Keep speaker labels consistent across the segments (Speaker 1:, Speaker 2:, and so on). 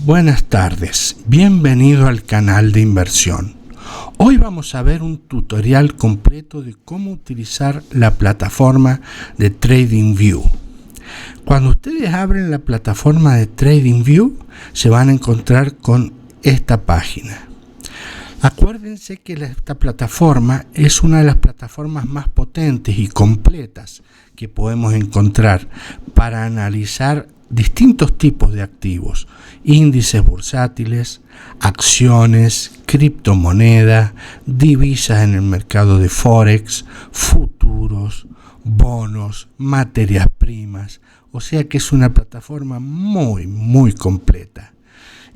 Speaker 1: Buenas tardes, bienvenido al canal de inversión. Hoy vamos a ver un tutorial completo de cómo utilizar la plataforma de TradingView. Cuando ustedes abren la plataforma de TradingView, se van a encontrar con esta página. Acuérdense que esta plataforma es una de las plataformas más potentes y completas que podemos encontrar para analizar distintos tipos de activos, índices bursátiles, acciones, criptomonedas, divisas en el mercado de Forex, futuros, bonos, materias primas. O sea que es una plataforma muy completa.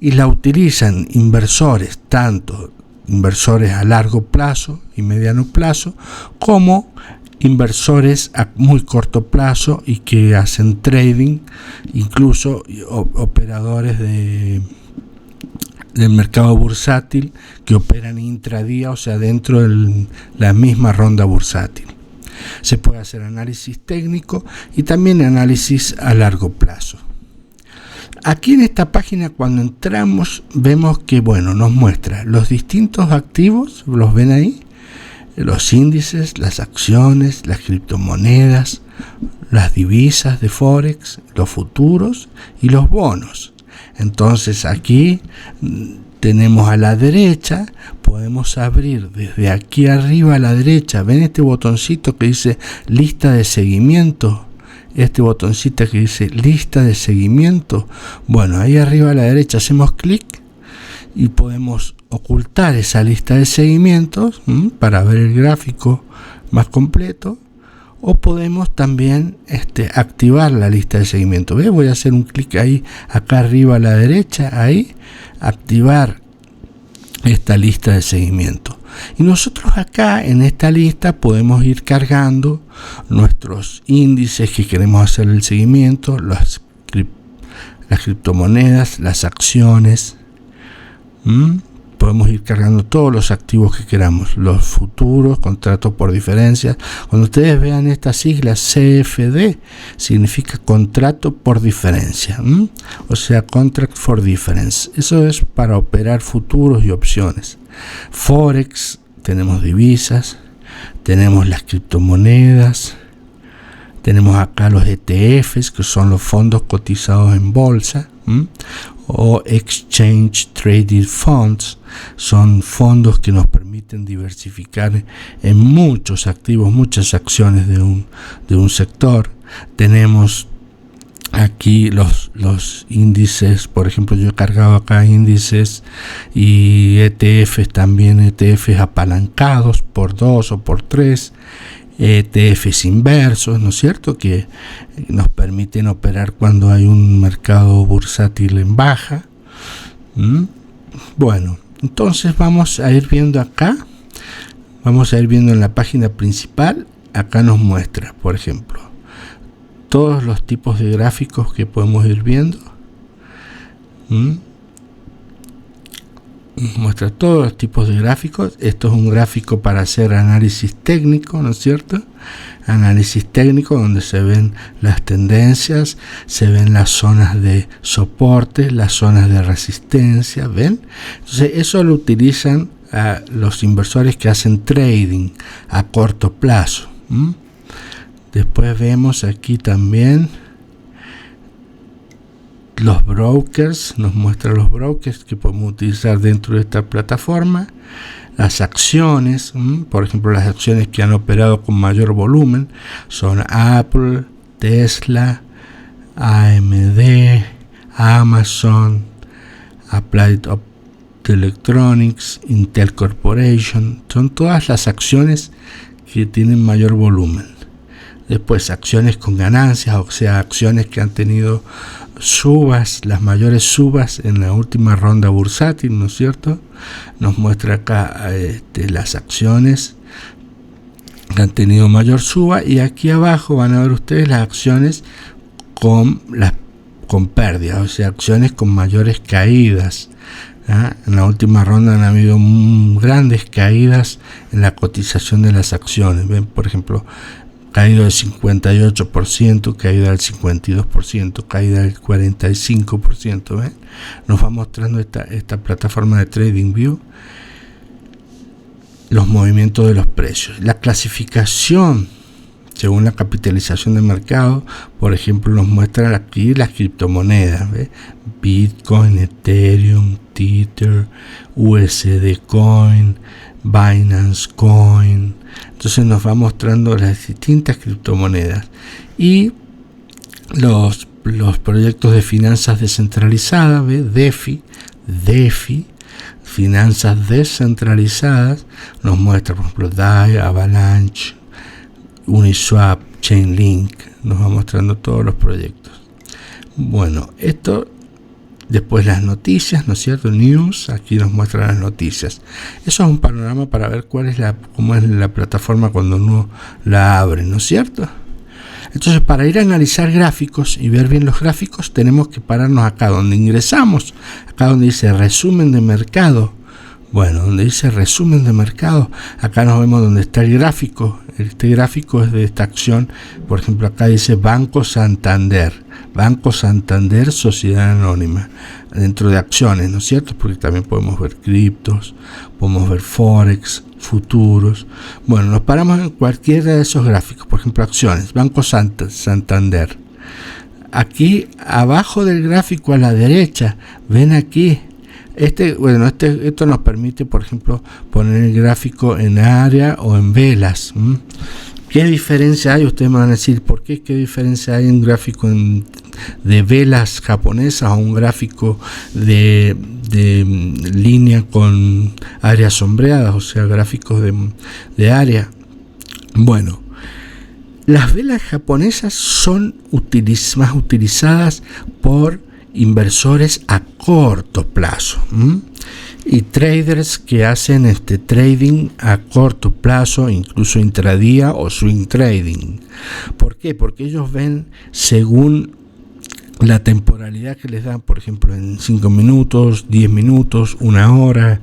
Speaker 1: Y la utilizan inversores, tanto inversores a largo plazo y mediano plazo, como inversores a muy corto plazo y que hacen trading, incluso operadores del mercado bursátil que operan intradía, o sea, dentro de la misma ronda bursátil. Se puede hacer análisis técnico y también análisis a largo plazo. Aquí en esta página, cuando entramos, vemos que nos muestra los distintos activos, los ven ahí, los índices, las acciones, las criptomonedas, las divisas de Forex, los futuros y los bonos. Entonces aquí tenemos a la derecha, podemos abrir desde aquí arriba a la derecha, ven este botoncito que dice lista de seguimiento, este botoncito que dice lista de seguimiento. Ahí arriba a la derecha hacemos clic y podemos ocultar esa lista de seguimientos para ver el gráfico más completo, o podemos también activar la lista de seguimiento. Voy a hacer un clic ahí, acá arriba a la derecha, ahí, activar esta lista de seguimiento. Y nosotros acá en esta lista podemos ir cargando nuestros índices que queremos hacer el seguimiento, las criptomonedas, las acciones. Podemos ir cargando todos los activos que queramos, los futuros, contratos por diferencia. Cuando ustedes vean esta sigla CFD, significa contrato por diferencia, o sea, contract for difference. Eso es para operar futuros y opciones. Forex, tenemos divisas, tenemos las criptomonedas, tenemos acá los ETFs, que son los fondos cotizados en bolsa, o Exchange Traded Funds, son fondos que nos permiten diversificar en muchos activos, muchas acciones de un sector. Tenemos aquí los índices, por ejemplo, yo he cargado acá índices y ETFs también, ETFs apalancados por 2 o por 3, ETFs inversos, ¿no es cierto?, que nos permiten operar cuando hay un mercado bursátil en baja. Entonces vamos a ir viendo acá, en la página principal. Acá nos muestra, por ejemplo, todos los tipos de gráficos que podemos ir viendo. Muestra todos los tipos de gráficos. Esto es un gráfico para hacer análisis técnico, ¿no es cierto? Análisis técnico donde se ven las tendencias, se ven las zonas de soporte, las zonas de resistencia, ¿ven? Entonces eso lo utilizan los inversores que hacen trading a corto plazo. Después vemos aquí también los brokers, nos muestra los brokers que podemos utilizar dentro de esta plataforma. Las acciones, por ejemplo, las acciones que han operado con mayor volumen son Apple, Tesla, AMD, Amazon, Applied Electronics, Intel Corporation. Son todas las acciones que tienen mayor volumen. Después acciones con ganancias, o sea, acciones que han tenido subas, las mayores subas en la última ronda bursátil, ¿no es cierto? Nos muestra acá las acciones que han tenido mayor suba, y aquí abajo van a ver ustedes las acciones con pérdidas, o sea, acciones con mayores caídas. En la última ronda han habido grandes caídas en la cotización de las acciones. Ven, por ejemplo, caída del 58%, caída del 52%, caída del 45%. ¿Ven? Nos va mostrando esta plataforma de TradingView los movimientos de los precios. La clasificación según la capitalización de mercado, por ejemplo, nos muestran aquí las criptomonedas, ¿ves? Bitcoin, Ethereum, Tether, USD Coin, Binance Coin. Entonces nos va mostrando las distintas criptomonedas y los proyectos de finanzas descentralizadas, ¿ves? DeFi, finanzas descentralizadas, nos muestra, por ejemplo, DAI, Avalanche, Uniswap, Chainlink, nos va mostrando todos los proyectos. Bueno, esto después las noticias, ¿no es cierto? News, aquí nos muestran las noticias. Eso es un panorama para ver cómo es la plataforma cuando uno la abre, ¿no es cierto? Entonces, para ir a analizar gráficos y ver bien los gráficos, tenemos que pararnos acá donde ingresamos, acá donde dice resumen de mercado. Bueno, donde dice resumen de mercado, acá nos vemos donde está el gráfico. Este gráfico es de esta acción. Por ejemplo, acá dice Banco Santander, Sociedad Anónima, dentro de acciones, ¿no es cierto? Porque también podemos ver criptos, podemos ver Forex, futuros. Bueno, nos paramos en cualquiera de esos gráficos. Por ejemplo, acciones, Banco Santander. Aquí abajo del gráfico a la derecha, ven aquí. Esto nos permite, por ejemplo, poner el gráfico en área o en velas. ¿Qué diferencia hay? Ustedes me van a decir, ¿por qué? ¿Qué diferencia hay en un gráfico de velas japonesas o un gráfico de línea con áreas sombreadas, o sea, gráficos de área? Bueno, las velas japonesas son más utilizadas por inversores a corto plazo y traders que hacen trading a corto plazo, incluso intradía o swing trading. ¿Por qué? Porque ellos ven según la temporalidad que les dan, por ejemplo, en 5 minutos, 10 minutos, 1 hora,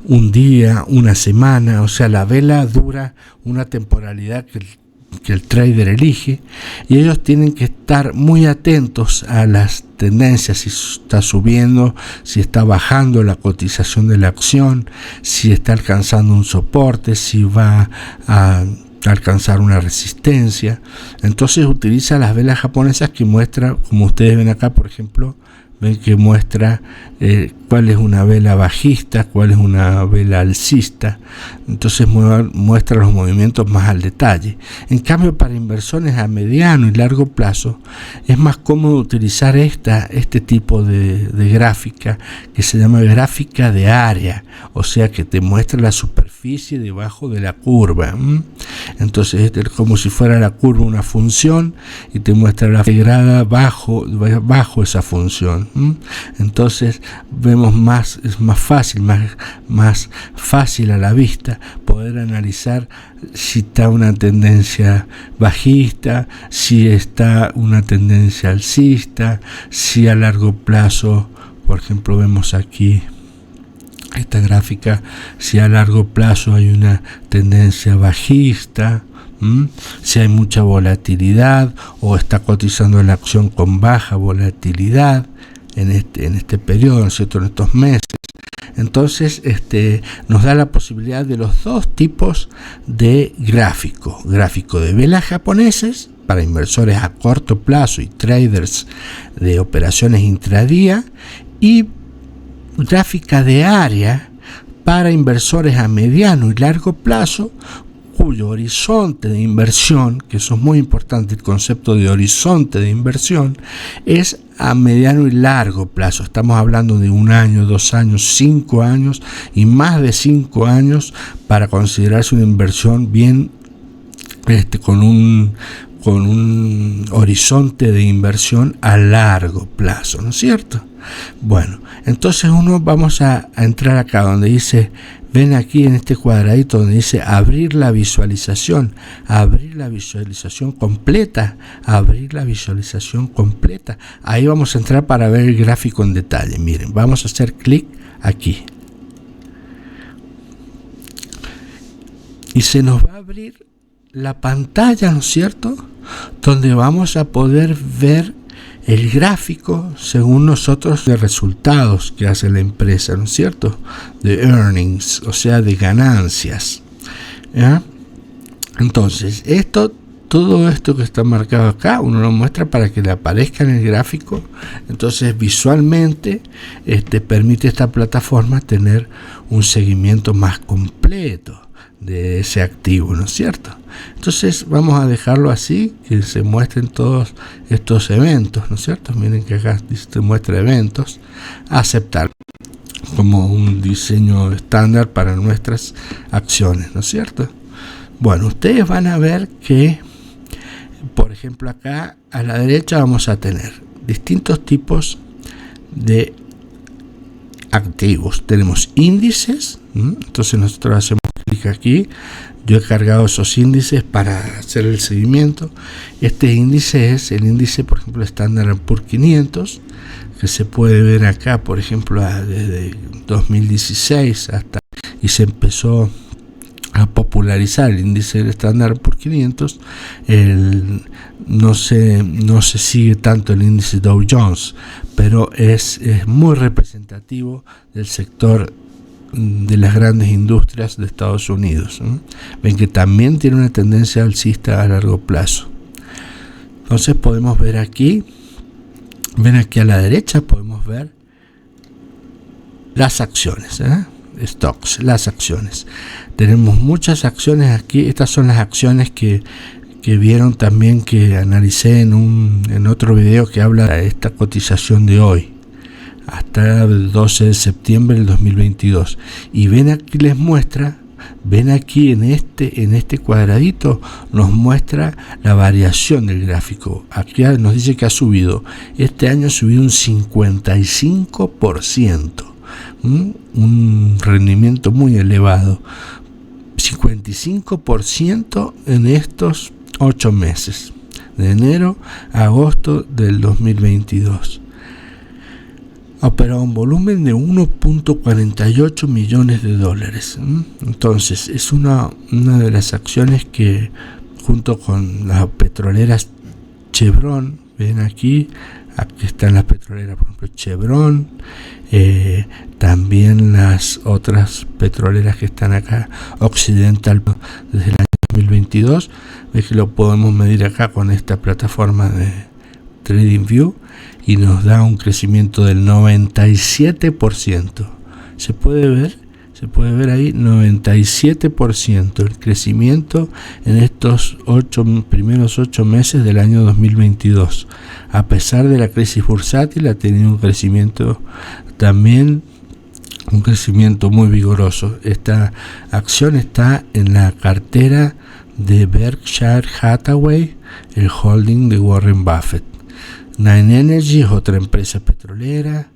Speaker 1: un día, una semana. O sea, la vela dura una temporalidad que el trader elige, y ellos tienen que estar muy atentos a las tendencias, si está subiendo, si está bajando la cotización de la acción, si está alcanzando un soporte, si va a alcanzar una resistencia. Entonces utiliza las velas japonesas que muestra, como ustedes ven acá, por ejemplo, ven que muestra cuál es una vela bajista, cuál es una vela alcista. Entonces muestra los movimientos más al detalle. En cambio, para inversiones a mediano y largo plazo es más cómodo utilizar este tipo de gráfica, que se llama gráfica de área, o sea que te muestra la superficie debajo de la curva. Entonces es como si fuera la curva una función y te muestra la integrada bajo esa función. Entonces vemos es más fácil a la vista poder analizar si está una tendencia bajista, si está una tendencia alcista, si a largo plazo, por ejemplo, vemos aquí esta gráfica, si a largo plazo hay una tendencia bajista, si hay mucha volatilidad o está cotizando la acción con baja volatilidad en este periodo, ¿no es cierto?, en estos meses. Entonces nos da la posibilidad de los dos tipos de gráfico de velas japoneses para inversores a corto plazo y traders de operaciones intradía, y gráfica de área para inversores a mediano y largo plazo, cuyo horizonte de inversión, que eso es muy importante, el concepto de horizonte de inversión, es a mediano y largo plazo. Estamos hablando de 1 año, 2 años, 5 años y más de 5 años para considerarse una inversión bien con un horizonte de inversión a largo plazo, ¿no es cierto? Bueno, entonces vamos a entrar acá donde dice, ven aquí en este cuadradito donde dice abrir la visualización completa, Ahí vamos a entrar para ver el gráfico en detalle. Miren, vamos a hacer clic aquí y se nos va a abrir la pantalla, ¿no es cierto?, donde vamos a poder ver el gráfico según nosotros de resultados que hace la empresa, ¿no es cierto?, de earnings, o sea, de ganancias, ¿ya? Entonces, todo esto que está marcado acá, uno lo muestra para que le aparezca en el gráfico. Entonces, visualmente, permite esta plataforma tener un seguimiento más completo de ese activo, ¿no es cierto? Entonces, vamos a dejarlo así, que se muestren todos estos eventos, ¿no es cierto? Miren que acá se muestra eventos, aceptar como un diseño estándar para nuestras acciones, ¿no es cierto? Bueno, ustedes van a ver que, por ejemplo, acá a la derecha vamos a tener distintos tipos de activos. Tenemos índices, entonces nosotros hacemos clic aquí. Yo he cargado esos índices para hacer el seguimiento. Este índice es el índice, por ejemplo, Standard & Poor's 500, que se puede ver acá, por ejemplo, desde 2016 hasta, y se empezó a popularizar el índice del Standard & Poor's 500. No se sigue tanto el índice Dow Jones, pero es muy representativo del sector de las grandes industrias de Estados Unidos. Ven que también tiene una tendencia alcista a largo plazo. Entonces podemos ver aquí, ven aquí a la derecha, podemos ver las acciones, stocks, las acciones. Tenemos muchas acciones aquí. Estas son las acciones que vieron también, que analicé en otro video que habla de esta cotización de hoy hasta el 12 de septiembre del 2022. Y ven aquí, les muestra, ven aquí en este cuadradito, nos muestra la variación del gráfico. Aquí nos dice que ha subido, este año ha subido un 55%, un rendimiento muy elevado, 55% en estos 8 meses, de enero a agosto del 2022. Operó un volumen de 1.48 millones de dólares. Entonces, es una de las acciones que, junto con las petroleras Chevron, ven aquí están las petroleras, por ejemplo, Chevron, también las otras petroleras que están acá, Occidental, desde el año 2022, ves que lo podemos medir acá con esta plataforma de TradingView, y nos da un crecimiento del 97%. Se puede ver ahí 97% el crecimiento en estos primeros 8 meses del año 2022. A pesar de la crisis bursátil, ha tenido un crecimiento también, un crecimiento muy vigoroso. Esta acción está en la cartera de Berkshire Hathaway, el holding de Warren Buffett. Nine Energy es otra empresa petrolera,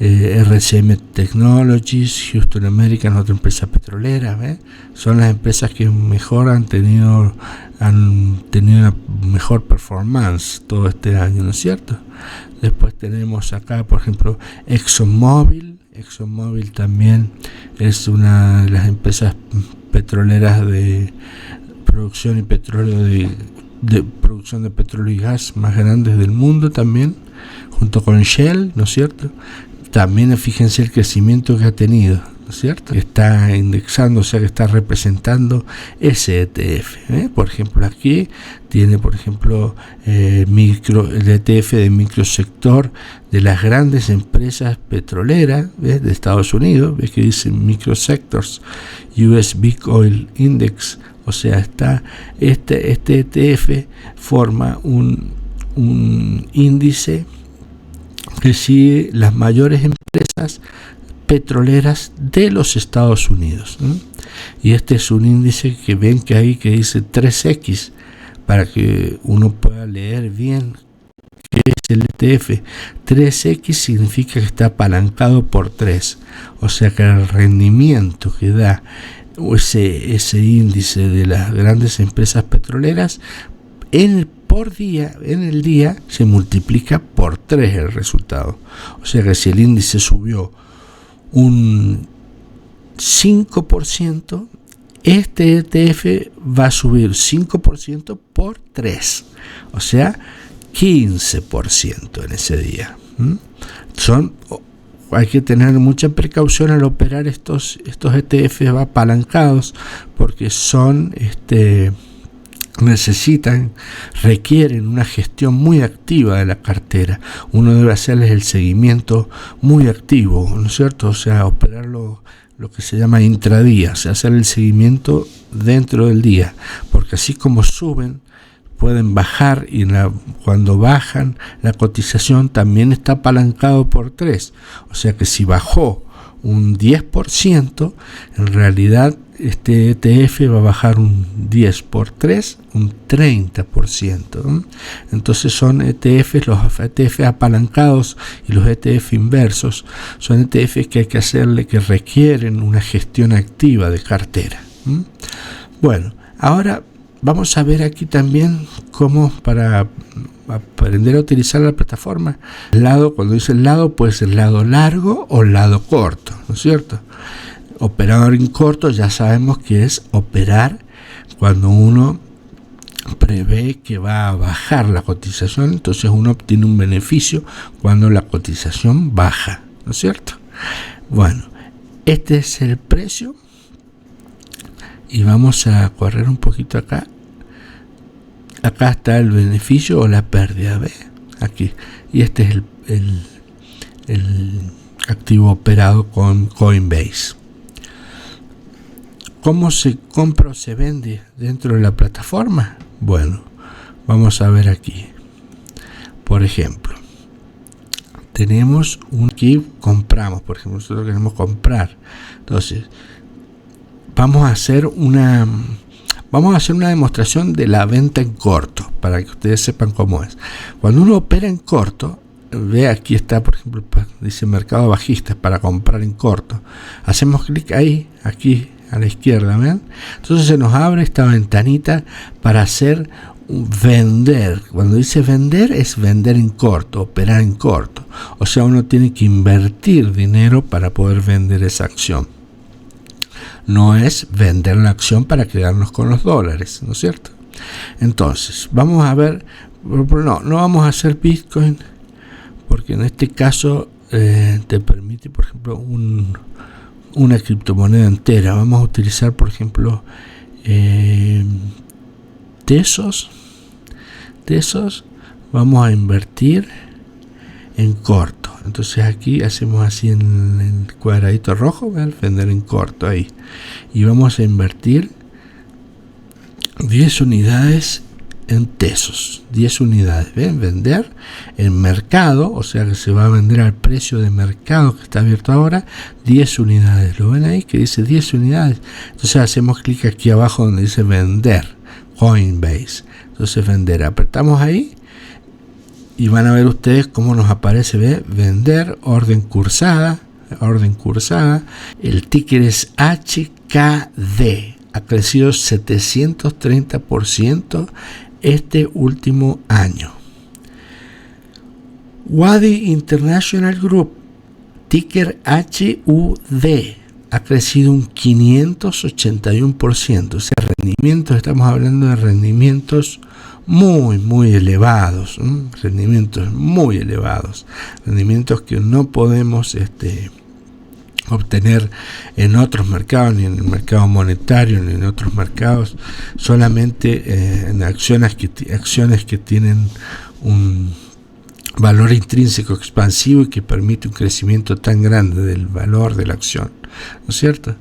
Speaker 1: RCM Technologies, Houston American es otra empresa petrolera, son las empresas que mejor han tenido una mejor performance todo este año, ¿no es cierto? Después tenemos acá, por ejemplo, ExxonMobil también es una de las empresas petroleras de producción y petróleo de producción de petróleo y gas más grandes del mundo también, junto con Shell, ¿no es cierto? También fíjense el crecimiento que ha tenido, ¿no es cierto? Está indexando, o sea que está representando ese ETF. Por ejemplo, aquí tiene, por ejemplo, el ETF de microsector de las grandes empresas petroleras, ¿ves?, de Estados Unidos. Ves que dice Microsectors US Big Oil Index. O sea, está este ETF forma un índice que sigue las mayores empresas petroleras de los Estados Unidos. Y este es un índice que ven que ahí que dice 3X, para que uno pueda leer bien qué es el ETF. 3X significa que está apalancado por 3. O sea que el rendimiento que da ese índice de las grandes empresas petroleras en el día se multiplica por 3 el resultado. O sea que si el índice subió un 5%, este ETF va a subir 5% por 3, o sea, 15% en ese día. Hay que tener mucha precaución al operar estos ETFs apalancados, porque requieren una gestión muy activa de la cartera. Uno debe hacerles el seguimiento muy activo, ¿no es cierto? O sea, operar lo que se llama intradía, o sea, hacer el seguimiento dentro del día, porque así como suben, pueden bajar, y cuando bajan, la cotización también está apalancado por 3. O sea que si bajó un 10%, en realidad este ETF va a bajar un 10 por 3, un 30%. Entonces son ETFs, los ETF apalancados y los ETF inversos, son ETFs que hay que hacerle, que requieren una gestión activa de cartera. Bueno, ahora vamos a ver aquí también cómo, para aprender a utilizar la plataforma, cuando dice el lado, puede ser lado largo o lado corto, ¿no es cierto? Operador en corto ya sabemos que es operar cuando uno prevé que va a bajar la cotización, entonces uno obtiene un beneficio cuando la cotización baja, ¿no es cierto? Bueno, este es el precio. Y vamos a correr un poquito acá. Acá está el beneficio o la pérdida, ¿ve? Aquí. Y este es el activo operado con Coinbase. ¿Cómo se compra o se vende dentro de la plataforma? Bueno, vamos a ver aquí. Por ejemplo, tenemos aquí compramos, por ejemplo, nosotros queremos comprar. Entonces, vamos a hacer una demostración de la venta en corto, para que ustedes sepan cómo es. Cuando uno opera en corto, ve aquí está, por ejemplo, dice mercado bajista para comprar en corto. Hacemos clic ahí, aquí a la izquierda, ¿ven? Entonces se nos abre esta ventanita para hacer vender. Cuando dice vender, es vender en corto, operar en corto. O sea, uno tiene que invertir dinero para poder vender esa acción. No es vender la acción para quedarnos con los dólares, ¿no es cierto? Entonces, vamos a ver, no vamos a hacer Bitcoin, porque en este caso te permite, por ejemplo, una criptomoneda entera. Vamos a utilizar, por ejemplo, Tesos. Vamos a invertir en corto. Entonces aquí hacemos así en el cuadradito rojo, ¿ven? Vender en corto ahí. Y vamos a invertir 10 unidades en Tesos. 10 unidades, ¿ven? Vender en mercado, o sea que se va a vender al precio de mercado que está abierto ahora, 10 unidades. ¿Lo ven ahí? Que dice 10 unidades. Entonces hacemos clic aquí abajo donde dice vender, Coinbase. Entonces vender, apretamos ahí. Y van a ver ustedes cómo nos aparece, ¿ve? Vender, orden cursada. El ticker es HKD. Ha crecido 730% este último año. Wadi International Group, ticker HUD, ha crecido un 581%. O sea, rendimientos, estamos hablando de rendimientos muy elevados, rendimientos muy elevados, rendimientos que no podemos obtener en otros mercados, ni en el mercado monetario, ni en otros mercados, solamente en acciones que tienen un valor intrínseco expansivo y que permite un crecimiento tan grande del valor de la acción, ¿no es cierto?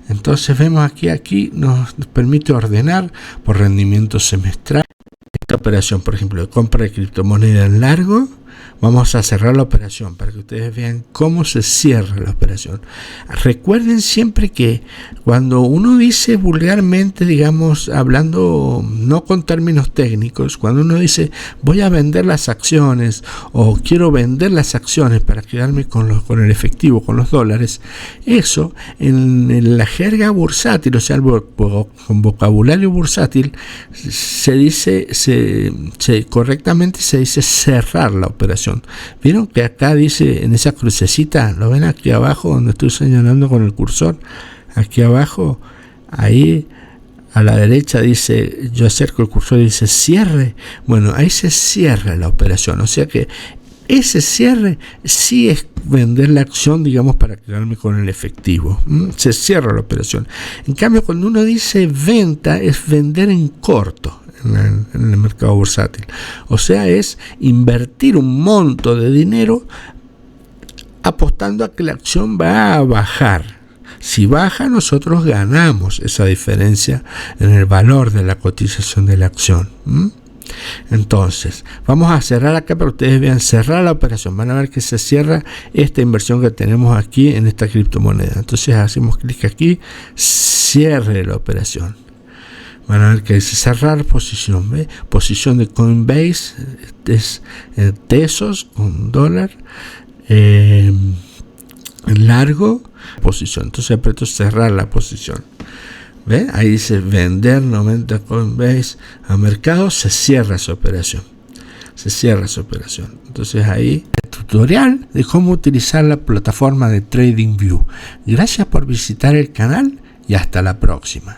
Speaker 1: Entonces vemos aquí nos permite ordenar por rendimiento semestral. Esta operación, por ejemplo, de compra de criptomoneda en largo, vamos a cerrar la operación para que ustedes vean cómo se cierra la operación. Recuerden siempre que cuando uno dice vulgarmente, digamos, hablando no con términos técnicos, cuando uno dice voy a vender las acciones o quiero vender las acciones para quedarme con el efectivo, con los dólares, eso en la jerga bursátil, o sea, con vocabulario bursátil, se dice, correctamente se dice cerrar la operación. ¿Vieron que acá dice en esa crucecita? ¿Lo ven aquí abajo donde estoy señalando con el cursor? Aquí abajo Ahí a la derecha dice, yo acerco el cursor y dice cierre. Bueno, ahí se cierra la operación, o sea que ese cierre sí es vender la acción, digamos, para quedarme con el efectivo. Se cierra la operación. En cambio, cuando uno dice venta, es vender en corto en el mercado bursátil. O sea, es invertir un monto de dinero apostando a que la acción va a bajar. Si baja, nosotros ganamos esa diferencia en el valor de la cotización de la acción. Entonces, vamos a cerrar acá para que ustedes vean, cerrar la operación. Van a ver que se cierra esta inversión que tenemos aquí en esta criptomoneda. Entonces hacemos clic aquí, cierre la operación. Van a ver que dice cerrar posición. ¿Ve? Posición de Coinbase es tesos con dólar. Largo posición. Entonces aprieto cerrar la posición. ¿Ve? Ahí dice vender 90 Coinbase a mercado, se cierra esa operación. Se cierra esa operación. Entonces ahí el tutorial de cómo utilizar la plataforma de TradingView. Gracias por visitar el canal y hasta la próxima.